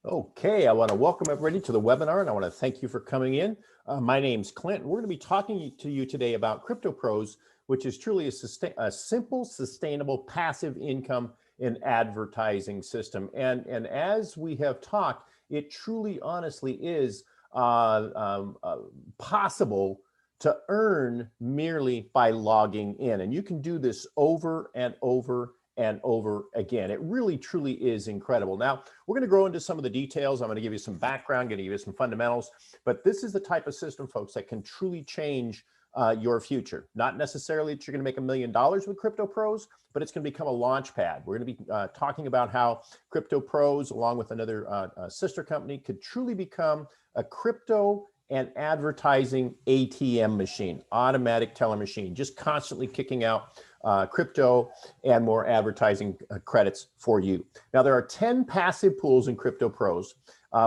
Okay, I want to welcome everybody to the webinar, and I want to thank you for coming in. My name's Clint. We're going to be talking to you today about CryptoPros, which is truly a simple, sustainable, passive income and advertising system. And as we have talked, it truly, honestly is possible to earn merely by logging in. And you can do this over and over and over again. It really, truly is incredible. Now, we're going to go into some of the details. I'm going to give you some background, going to give you some fundamentals, but this is the type of system, folks, that can truly change your future. Not necessarily that you're going to make $1 million with CryptoPros, but it's going to become a launch pad. We're going to be talking about how CryptoPros, along with another sister company, could truly become a crypto and advertising ATM machine, automatic teller machine, just constantly kicking out crypto and more advertising credits for you. Now, there are 10 passive pools in CryptoPros,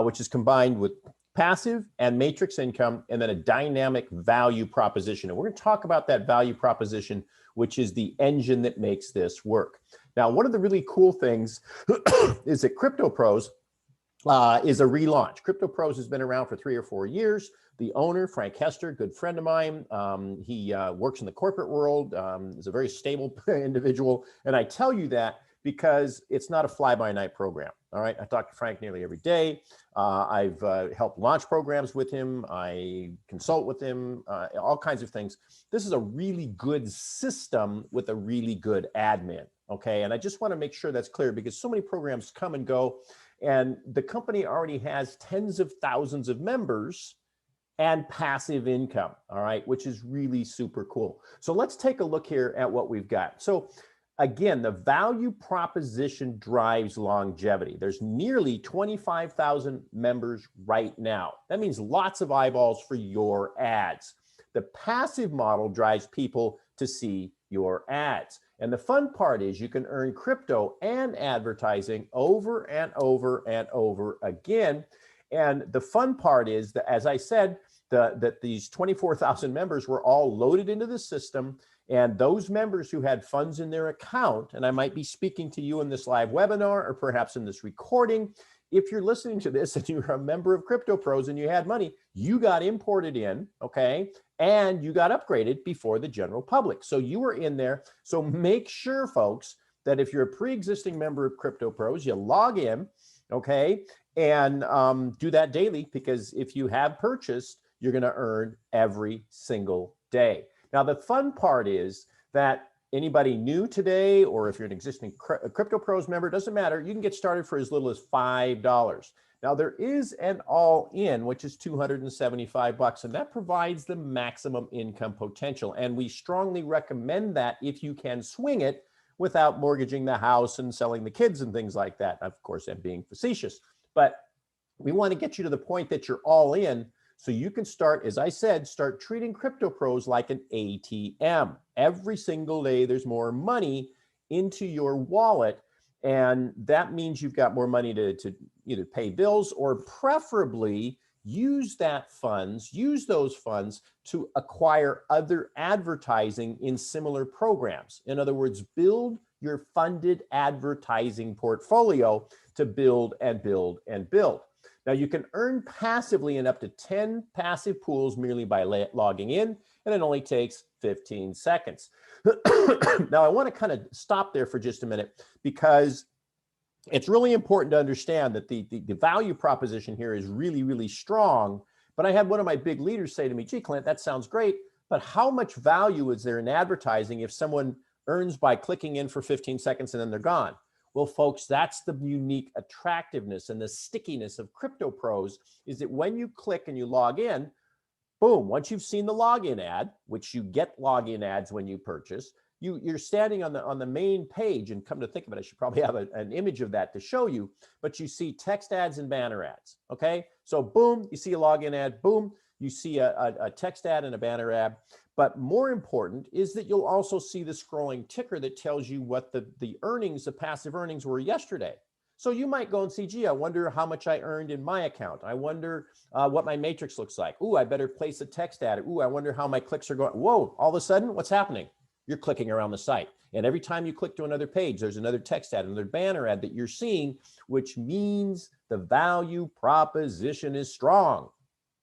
which is combined with passive and matrix income, and then a dynamic value proposition. And we're going to talk about that value proposition, which is the engine that makes this work. Now, one of the really cool things is that CryptoPros is a relaunch. CryptoPros has been around for 3 or 4 years. The owner, Frank Hester, good friend of mine, he works in the corporate world, is a very stable individual. And I tell you that because it's not a fly-by-night program. All right, I talk to Frank nearly every day. I've helped launch programs with him. I consult with him, all kinds of things. This is a really good system with a really good admin, okay? And I just want to make sure that's clear because so many programs come and go, and the company already has tens of thousands of members and passive income, all right, which is really super cool. So let's take a look here at what we've got. So again, the value proposition drives longevity. There's nearly 25,000 members right now. That means lots of eyeballs for your ads. The passive model drives people to see your ads. And the fun part is you can earn crypto and advertising over and over and over again. And the fun part is that, as I said, that these 24,000 members were all loaded into the system, and those members who had funds in their account, and I might be speaking to you in this live webinar or perhaps in this recording, if you're listening to this and you're a member of CryptoPros and you had money, you got imported in, okay, and you got upgraded before the general public. So you were in there. So make sure, folks, that if you're a pre-existing member of CryptoPros, you log in, okay, and do that daily, because if you have purchased, you're going to earn every single day. Now, the fun part is that anybody new today, or if you're an existing CryptoPros member, doesn't matter, you can get started for as little as $5. Now, there is an all-in, which is $275, and that provides the maximum income potential. And we strongly recommend that if you can swing it without mortgaging the house and selling the kids and things like that. Of course, I'm being facetious, but we want to get you to the point that you're all in, so you can start, as I said, start treating CryptoPros like an ATM. Every single day, there's more money into your wallet, and that means you've got more money to either pay bills or preferably use those funds to acquire other advertising in similar programs. In other words, build your funded advertising portfolio to build and build and build. Now, you can earn passively in up to 10 passive pools merely by logging in, and it only takes 15 seconds. Now, I want to kind of stop there for just a minute, because it's really important to understand that the value proposition here is really, really strong. But I had one of my big leaders say to me, gee, Clint, that sounds great, but how much value is there in advertising if someone earns by clicking in for 15 seconds and then they're gone? Well, folks, that's the unique attractiveness and the stickiness of CryptoPros, is that when you click and you log in, boom, once you've seen the login ad, which you get login ads when you purchase, you're standing on the main page, and come to think of it, I should probably have an image of that to show you, but you see text ads and banner ads, okay? So boom, you see a login ad, boom, you see a text ad and a banner ad. But more important is that you'll also see the scrolling ticker that tells you what the earnings, the passive earnings were yesterday. So you might go and see, gee, I wonder how much I earned in my account. I wonder what my matrix looks like. Ooh, I better place a text ad. Ooh, I wonder how my clicks are going. Whoa, all of a sudden, what's happening? You're clicking around the site. And every time you click to another page, there's another text ad, another banner ad that you're seeing, which means the value proposition is strong.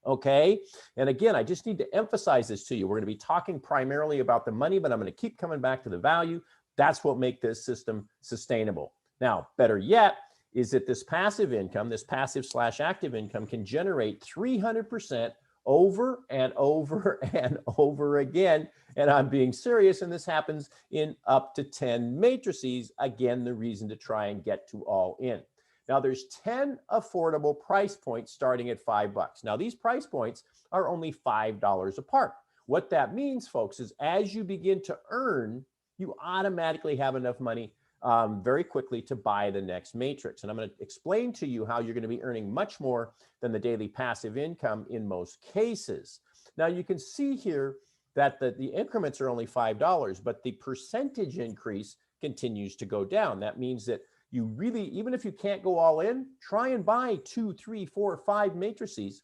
Okay. And again, I just need to emphasize this to you. We're going to be talking primarily about the money, but I'm going to keep coming back to the value. That's what makes this system sustainable. Now, better yet is that this passive income, this passive / active income can generate 300% over and over and over again. And I'm being serious. And this happens in up to 10 matrices. Again, the reason to try and get to all in. Now there's 10 affordable price points starting at $5. Now these price points are only $5 apart. What that means, folks, is as you begin to earn, you automatically have enough money very quickly to buy the next matrix. And I'm going to explain to you how you're going to be earning much more than the daily passive income in most cases. Now you can see here that the increments are only $5, but the percentage increase continues to go down. That means that you really, even if you can't go all in, try and buy 2, 3, 4, 5 matrices,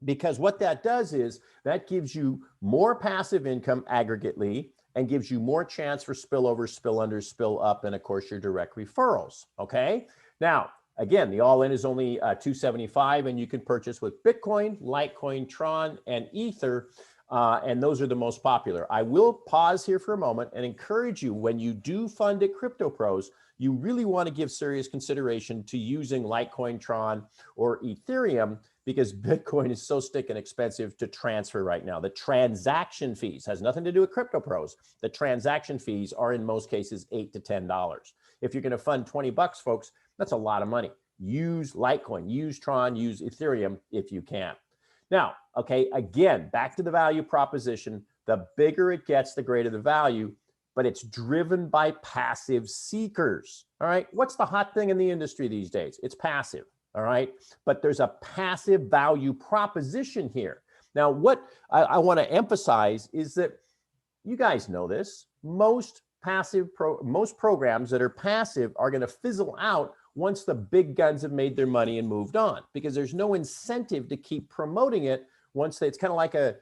because what that does is that gives you more passive income aggregately and gives you more chance for spillover, spill under, spill up, and of course your direct referrals. Okay. Now, again, the all in is only $275, and you can purchase with Bitcoin, Litecoin, Tron, and Ether. And those are the most popular. I will pause here for a moment and encourage you, when you do fund at CryptoPros, you really want to give serious consideration to using Litecoin, Tron, or Ethereum, because Bitcoin is so stinking expensive to transfer right now. The transaction fees has nothing to do with CryptoPros. The transaction fees are in most cases $8 to $10. If you're going to fund 20 bucks, folks, that's a lot of money. Use Litecoin, use Tron, use Ethereum if you can. Now, okay, again, back to the value proposition. The bigger it gets, the greater the value, but it's driven by passive seekers. All right. What's the hot thing in the industry these days? It's passive. All right. But there's a passive value proposition here. Now, what I want to emphasize is that you guys know this. Most programs that are passive are going to fizzle out once the big guns have made their money and moved on, because there's no incentive to keep promoting it once it's kind of like a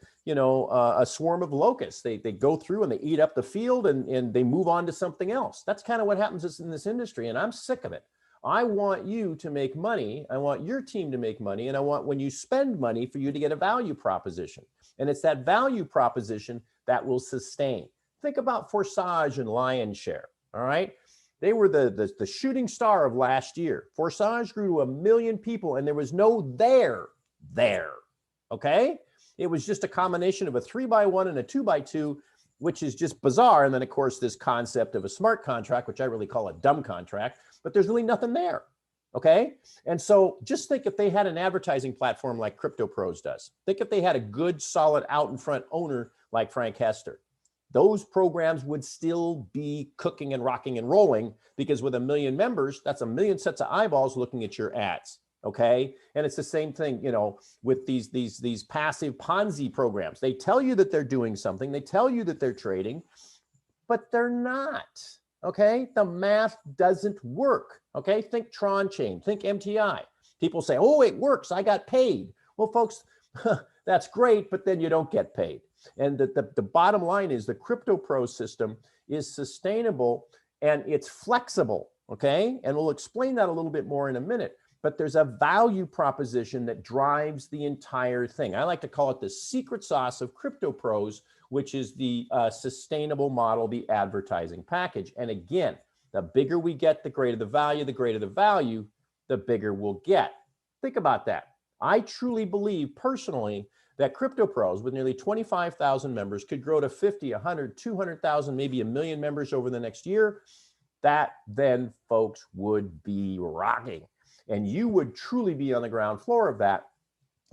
swarm of locusts. They go through and they eat up the field and they move on to something else. That's kind of what happens in this industry, and I'm sick of it. I want you to make money. I want your team to make money. And I want, when you spend money, for you to get a value proposition. And it's that value proposition that will sustain. Think about Forsage and Lionshare. All right. They were the shooting star of last year. Forsage grew to 1 million people, and there was no there. Okay. It was just a combination of a 3x1 and a 2x2, which is just bizarre. And then, of course, this concept of a smart contract, which I really call a dumb contract, but there's really nothing there. Okay. And so just think if they had an advertising platform like CryptoPros does. Think if they had a good, solid out in front owner like Frank Hester. Those programs would still be cooking and rocking and rolling, because with 1 million members, that's 1 million sets of eyeballs looking at your ads. Okay. And it's the same thing, with these passive Ponzi programs. They tell you that they're doing something. They tell you that they're trading, but they're not. Okay. The math doesn't work. Okay. Think Tron chain, think MTI. People say, oh, it works. I got paid. Well, folks, that's great, but then you don't get paid. And the bottom line is the CryptoPros system is sustainable and it's flexible. Okay. And we'll explain that a little bit more in a minute. But there's a value proposition that drives the entire thing. I like to call it the secret sauce of CryptoPros, which is the sustainable model, the advertising package. And again, the bigger we get, the greater the value, the bigger we'll get. Think about that. I truly believe personally that CryptoPros, with nearly 25,000 members, could grow to 50, 100, 200,000, maybe 1 million members over the next year. That then, folks, would be rocking. And you would truly be on the ground floor of that.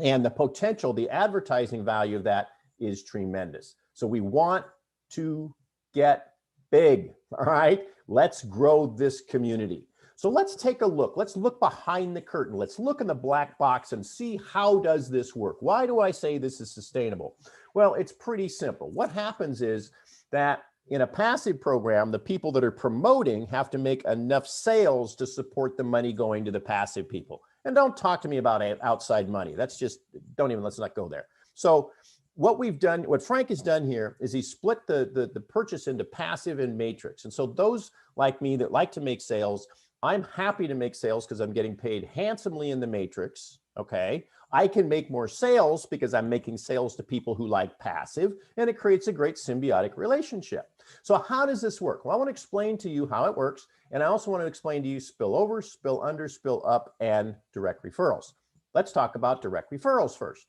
And the potential, the advertising value of that is tremendous. So we want to get big. All right. Let's grow this community. So let's take a look. Let's look behind the curtain. Let's look in the black box and see, how does this work? Why do I say this is sustainable? Well, it's pretty simple. What happens is that in a passive program, the people that are promoting have to make enough sales to support the money going to the passive people. And don't talk to me about outside money. That's just, let's not go there. So what we've done, what Frank has done here is he split the purchase into passive and matrix. And so those like me that like to make sales, I'm happy to make sales because I'm getting paid handsomely in the matrix. Okay. I can make more sales because I'm making sales to people who like passive, and it creates a great symbiotic relationship. So how does this work? Well, I want to explain to you how it works. And I also want to explain to you spill over, spill under, spill up, and direct referrals. Let's talk about direct referrals first.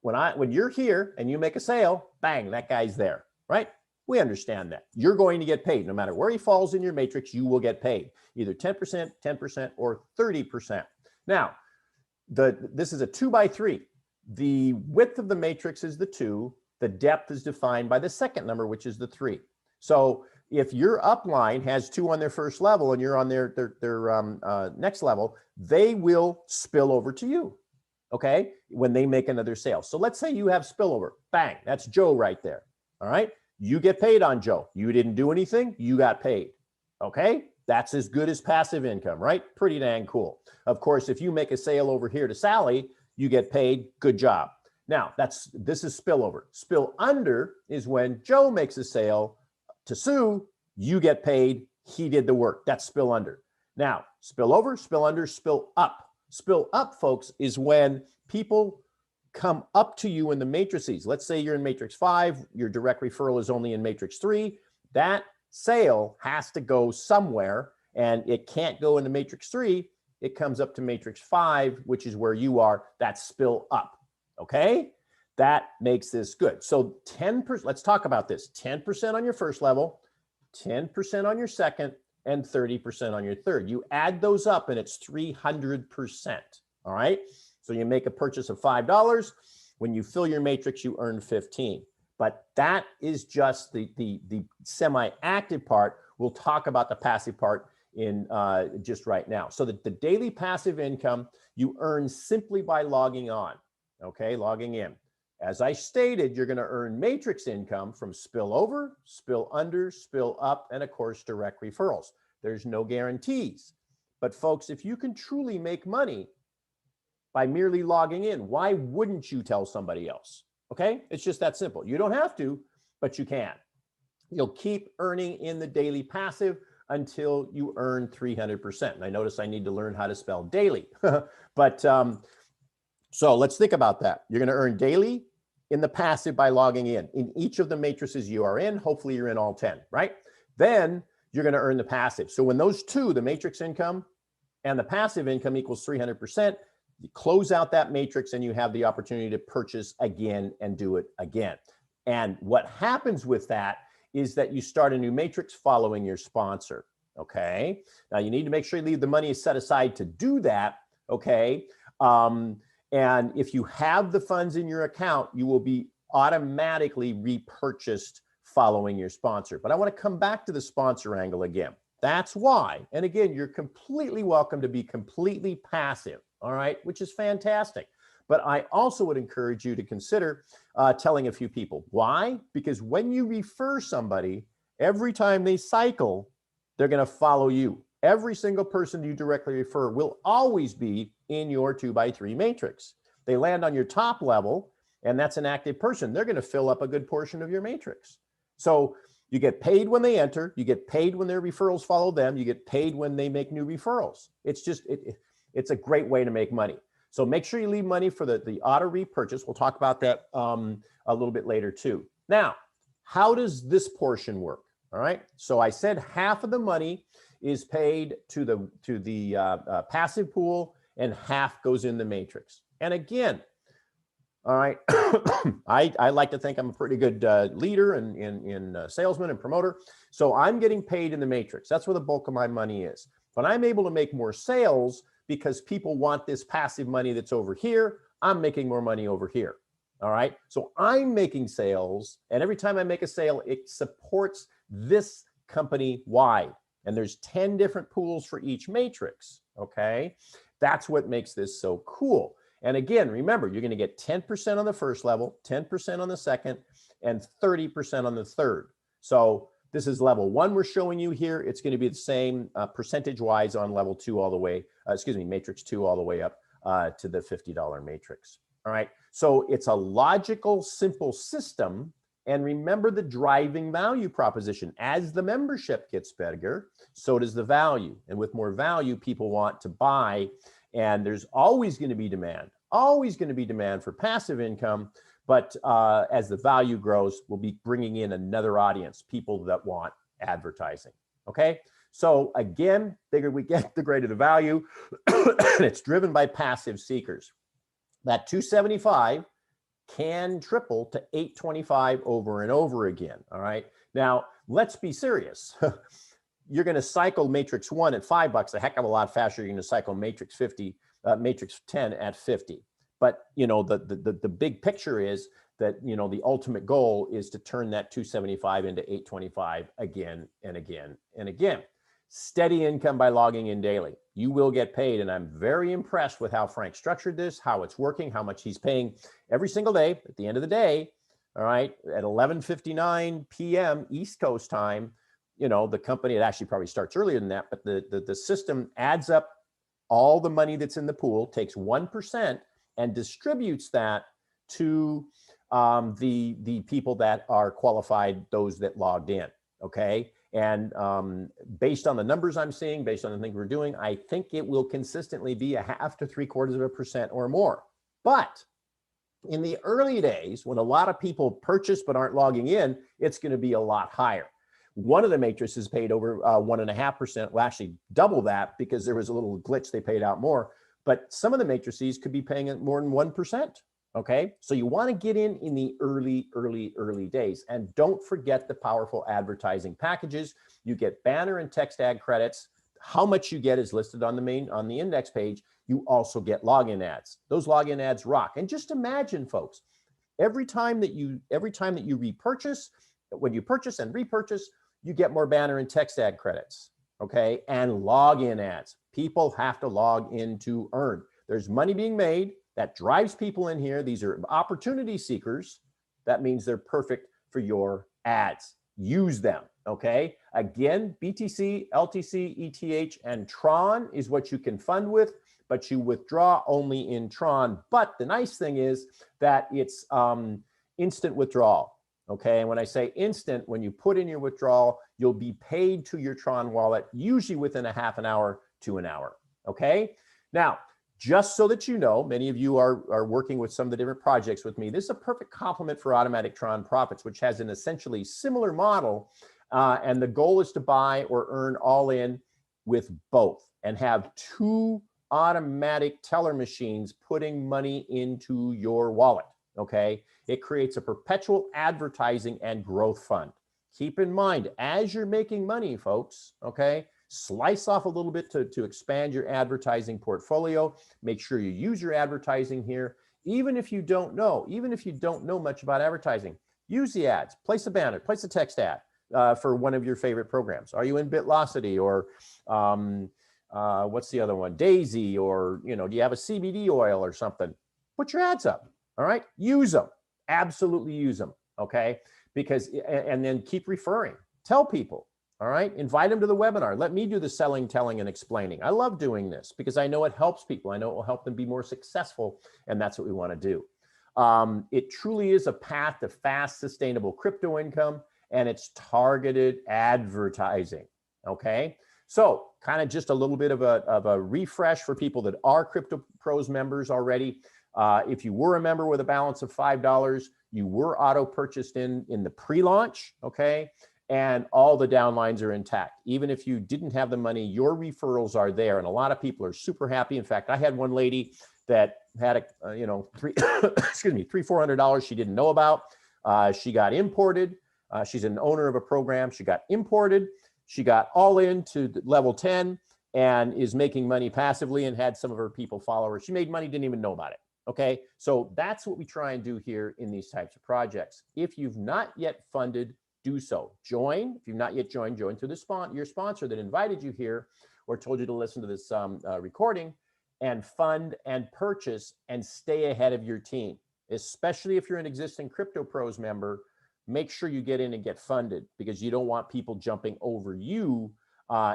When you're here and you make a sale, bang, that guy's there, right? We understand that. You're going to get paid. No matter where he falls in your matrix, you will get paid. Either 10%, 10%, or 30%. Now, this is a 2x3. The width of the matrix is the 2. The depth is defined by the second number, which is the 3. So if your upline has 2 on their first level and you're on their next level, they will spill over to you, okay, when they make another sale. So let's say you have spillover. Bang, that's Joe right there, all right? You get paid on Joe. You didn't do anything, you got paid, okay? That's as good as passive income, right? Pretty dang cool. Of course, if you make a sale over here to Sally, you get paid, good job. Now, this is spillover. Spill under is when Joe makes a sale to Sue, you get paid, he did the work. That's spill under. Now, spill over, spill under, spill up. Spill up, folks, is when people come up to you in the matrices. Let's say you're in matrix 5, your direct referral is only in matrix 3. That sale has to go somewhere, and it can't go into matrix 3. It comes up to matrix 5, which is where you are. That's spill up, okay? That makes this good. So 10%, let's talk about this. 10% on your first level, 10% on your second, and 30% on your third. You add those up and it's 300%, all right? So you make a purchase of $5. When you fill your matrix, you earn 15. But that is just the semi-active part. We'll talk about the passive part in just right now. So the daily passive income you earn simply by logging on, okay, logging in. As I stated, you're going to earn matrix income from spill over, spill under, spill up, and of course, direct referrals. There's no guarantees. But folks, if you can truly make money by merely logging in, why wouldn't you tell somebody else? Okay, it's just that simple. You don't have to, but you can. You'll keep earning in the daily passive until you earn 300%. And I notice I need to learn how to spell daily. But so let's think about that. You're going to earn daily in the passive by logging in each of the matrices you are in. Hopefully you're in all 10, right? Then you're going to earn the passive. So when those two, the matrix income and the passive income equals 300%, you close out that matrix and you have the opportunity to purchase again and do it again. And what happens with that is that you start a new matrix following your sponsor, okay? Now you need to make sure you leave the money set aside to do that, okay? And if you have the funds in your account, you will be automatically repurchased following your sponsor. But I want to come back to the sponsor angle again. That's why, and again, you're completely welcome to be completely passive, all right, which is fantastic. But I also would encourage you to consider telling a few people. Why? Because when you refer somebody, every time they cycle, they're going to follow you. Every single person you directly refer will always be in your 2x3 matrix. They land on your top level, and that's an active person. They're going to fill up a good portion of your matrix. So you get paid when they enter, you get paid when their referrals follow them, you get paid when they make new referrals. It's just, it's a great way to make money. So make sure you leave money for the auto repurchase. We'll talk about that a little bit later too. Now, how does this portion work? All right. So I said half of the money is paid to the passive pool and half goes in the matrix. And again, all right, I like to think I'm a pretty good leader and salesman and promoter. So I'm getting paid in the matrix. That's where the bulk of my money is. But I'm able to make more sales because people want this passive money that's over here. I'm making more money over here. All right. So I'm making sales, and every time I make a sale, it supports this company wide. And there's 10 different pools for each matrix. Okay. That's what makes this so cool. And again, remember, you're going to get 10% on the first level, 10% on the second, and 30% on the third. So this is level 1 we're showing you here. It's going to be the same percentage-wise on level 2 all the way, matrix 2 all the way up to the $50 matrix. All right. So it's a logical, simple system. And remember the driving value proposition. As the membership gets bigger, so does the value. And with more value, people want to buy. And there's always going to be demand, for passive income. But as the value grows, we'll be bringing in another audience, people that want advertising. Okay. So again, bigger we get, the greater the value. And it's driven by passive seekers. That 275 can triple to 825 over and over again. All right. Now, let's be serious. You're going to cycle matrix 1 at $5 a heck of a lot faster. You're going to cycle matrix 10 at 50. But you know, the big picture is that, you know, the ultimate goal is to turn that 275 into 825 again and again and again. Steady income by logging in daily. You will get paid, and I'm very impressed with how Frank structured this, how it's working, how much he's paying every single day. At the end of the day, all right, at 11:59 p.m. East Coast time, you know, the company, it actually probably starts earlier than that, but the system adds up all the money that's in the pool, takes 1% and distributes that to the people that are qualified, those that logged in, okay? And based on the numbers I'm seeing, based on the things we're doing, I think it will consistently be 0.5 to 0.75% or more. But in the early days, when a lot of people purchase but aren't logging in, it's going to be a lot higher. One of the matrices paid over 1.5%, well, actually double that, because there was a little glitch, they paid out more. But some of the matrices could be paying more than 1%. Okay, so you want to get in the early days, and don't forget the powerful advertising packages. You get banner and text ad credits. How much you get is listed on the index page. You also get login ads. Those login ads rock. And just imagine, folks, every time that you repurchase, when you purchase and repurchase, you get more banner and text ad credits. Okay, and login ads. People have to log in to earn. There's money being made. That drives people in here. These are opportunity seekers. That means they're perfect for your ads. Use them, okay? Again, BTC, LTC, ETH, and TRON is what you can fund with, but you withdraw only in TRON. But the nice thing is that it's instant withdrawal, okay? And when I say instant, when you put in your withdrawal, you'll be paid to your TRON wallet, usually within a half an hour to an hour, okay? Now, just so that you know, many of you are working with some of the different projects with me. This is a perfect complement for Automatic TRON Profits, which has an essentially similar model. And the goal is to buy or earn all in with both, and have 2 automatic teller machines putting money into your wallet, okay? It creates a perpetual advertising and growth fund. Keep in mind, as you're making money, folks, okay, slice off a little bit to expand your advertising portfolio. Make sure you use your advertising here. Even if you don't know much about advertising, use the ads, place a banner, place a text ad for one of your favorite programs. Are you in Bitlocity, or what's the other one? Daisy, or, you know, do you have a CBD oil or something? Put your ads up, all right? Use them, absolutely use them, okay? Because, and then keep referring, tell people. All right, invite them to the webinar. Let me do the selling, telling, and explaining. I love doing this because I know it helps people. I know it will help them be more successful, and that's what we want to do. It truly is a path to fast, sustainable crypto income, and it's targeted advertising, okay? So kind of just a little bit of a refresh for people that are CryptoPros members already. If you were a member with a balance of $5, you were auto-purchased in the pre-launch, okay? And all the downlines are intact. Even if you didn't have the money, your referrals are there. And a lot of people are super happy. In fact, I had one lady that had $300-400 she didn't know about. She got imported. She's an owner of a program. She got imported. She got all in to level 10 and is making money passively, and had some of her people follow her. She made money, didn't even know about it. Okay, so that's what we try and do here in these types of projects. If you've not yet funded, do so. Join. If you've not yet joined, join through your sponsor that invited you here or told you to listen to this recording, and fund and purchase and stay ahead of your team. Especially if you're an existing CryptoPros member, make sure you get in and get funded, because you don't want people jumping over you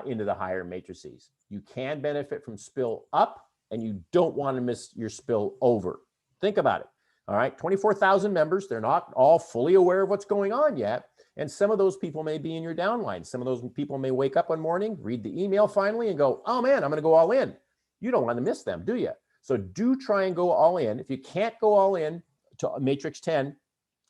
into the higher matrices. You can benefit from spill up, and you don't want to miss your spill over. Think about it. All right, 24,000 members. They're not all fully aware of what's going on yet. And some of those people may be in your downline. Some of those people may wake up one morning, read the email finally and go, oh man, I'm going to go all in. You don't want to miss them, do you? So do try and go all in. If you can't go all in to matrix 10,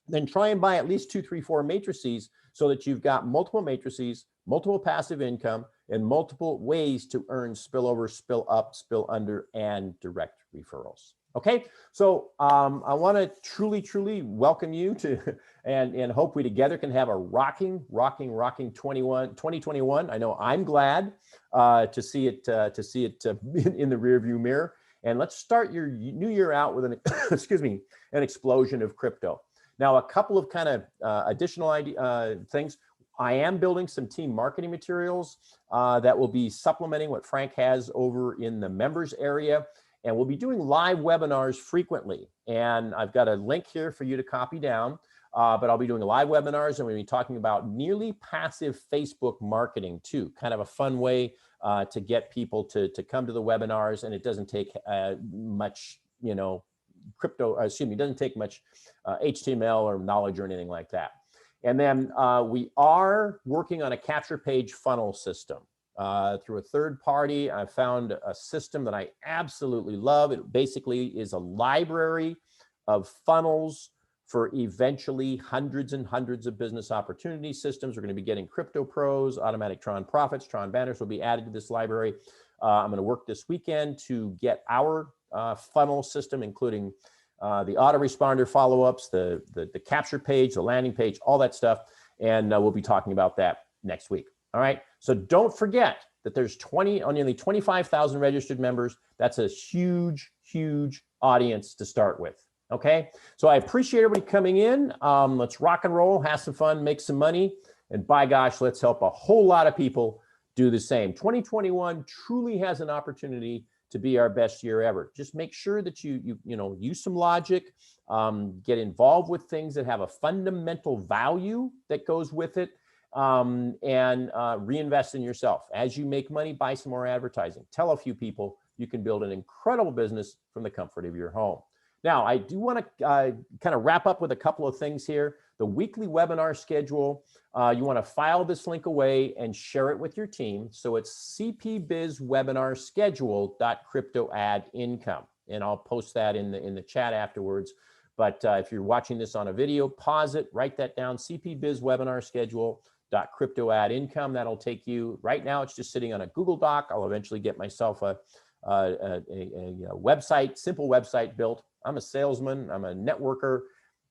then try and buy at least 2, 3, 4 matrices so that you've got multiple matrices, multiple passive income, and multiple ways to earn spillover, spill up, spill under, and direct referrals. Okay, so I want to truly welcome you to and hope we together can have a rocking 2021. I know I'm glad to see it in the rearview mirror. And let's start your new year out with an excuse me, an explosion of crypto. Now, a couple of kind of additional things. I am building some team marketing materials that will be supplementing what Frank has over in the members area. And we'll be doing live webinars frequently. And I've got a link here for you to copy down, but I'll be doing live webinars and we'll be talking about nearly passive Facebook marketing too. Kind of a fun way to get people to come to the webinars, and it doesn't take much, it doesn't take much HTML or knowledge or anything like that. And then we are working on a capture page funnel system. Through a third party, I found a system that I absolutely love. It basically is a library of funnels for eventually hundreds and hundreds of business opportunity systems. We're going to be getting CryptoPros, automatic TRON profits, TRON banners will be added to this library. I'm going to work this weekend to get our funnel system, including the autoresponder follow-ups, the capture page, the landing page, all that stuff. And we'll be talking about that next week. All right. So don't forget that there's nearly 25,000 registered members. That's a huge audience to start with. Okay. So I appreciate everybody coming in. Let's rock and roll, have some fun, make some money. And by gosh, let's help a whole lot of people do the same. 2021 truly has an opportunity to be our best year ever. Just make sure that you use some logic, get involved with things that have a fundamental value that goes with it. And reinvest in yourself. As you make money, buy some more advertising. Tell a few people you can build an incredible business from the comfort of your home. Now, I do want to kind of wrap up with a couple of things here. The weekly webinar schedule, you want to file this link away and share it with your team. So it's cpbizwebinarschedule.cryptoaddincome. And I'll post that in the chat afterwards. But if you're watching this on a video, pause it, write that down, cpbizwebinarschedule.cryptoaddincome. That'll take you, right now it's just sitting on a Google Doc. I'll eventually get myself a website, simple website built. I'm a salesman, I'm a networker,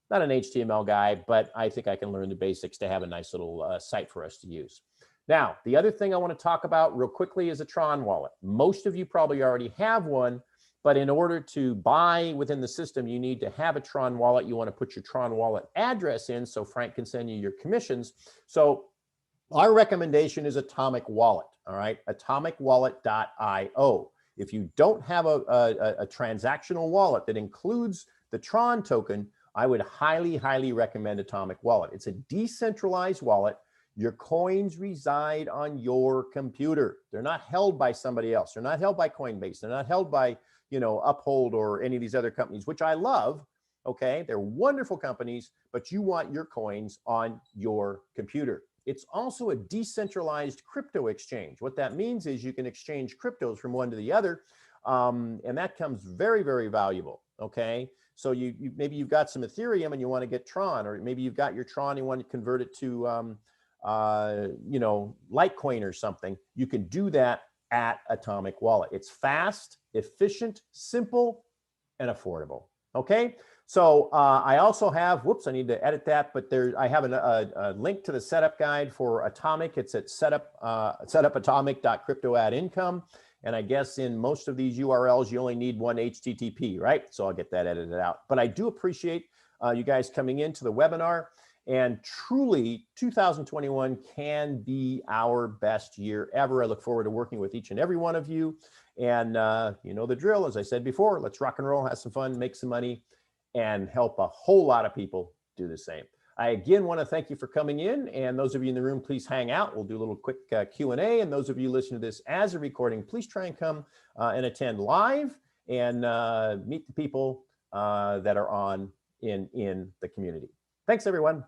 not an HTML guy, but I think I can learn the basics to have a nice little site for us to use. Now, the other thing I want to talk about real quickly is a TRON wallet. Most of you probably already have one, but in order to buy within the system, you need to have a TRON wallet. You want to put your TRON wallet address in so Frank can send you your commissions. So our recommendation is Atomic Wallet, all right? atomicwallet.io. If you don't have a transactional wallet that includes the TRON token, I would highly recommend Atomic Wallet. It's a decentralized wallet. Your coins reside on your computer. They're not held by somebody else. They're not held by Coinbase. They're not held by, Uphold or any of these other companies, which I love. Okay, they're wonderful companies, but you want your coins on your computer. It's also a decentralized crypto exchange. What that means is you can exchange cryptos from one to the other, and that comes very valuable. Okay, so maybe you've got some Ethereum and you want to get Tron, or maybe you've got your Tron and you want to convert it to Litecoin or something. You can do that at Atomic Wallet. It's fast, efficient, simple, and affordable. Okay. So I also have, whoops, I need to edit that, but I have a link to the setup guide for Atomic. It's at setupatomic.cryptoaddincome. And I guess in most of these URLs, you only need one HTTP, right? So I'll get that edited out. But I do appreciate you guys coming into the webinar. And truly, 2021 can be our best year ever. I look forward to working with each and every one of you. And you know the drill, as I said before, let's rock and roll, have some fun, make some money, and help a whole lot of people do the same. I again want to thank you for coming in, and those of you in the room, please hang out. We'll do a little quick Q&A, and those of you listening to this as a recording, please try and come and attend live and meet the people that are on in the community. Thanks, everyone.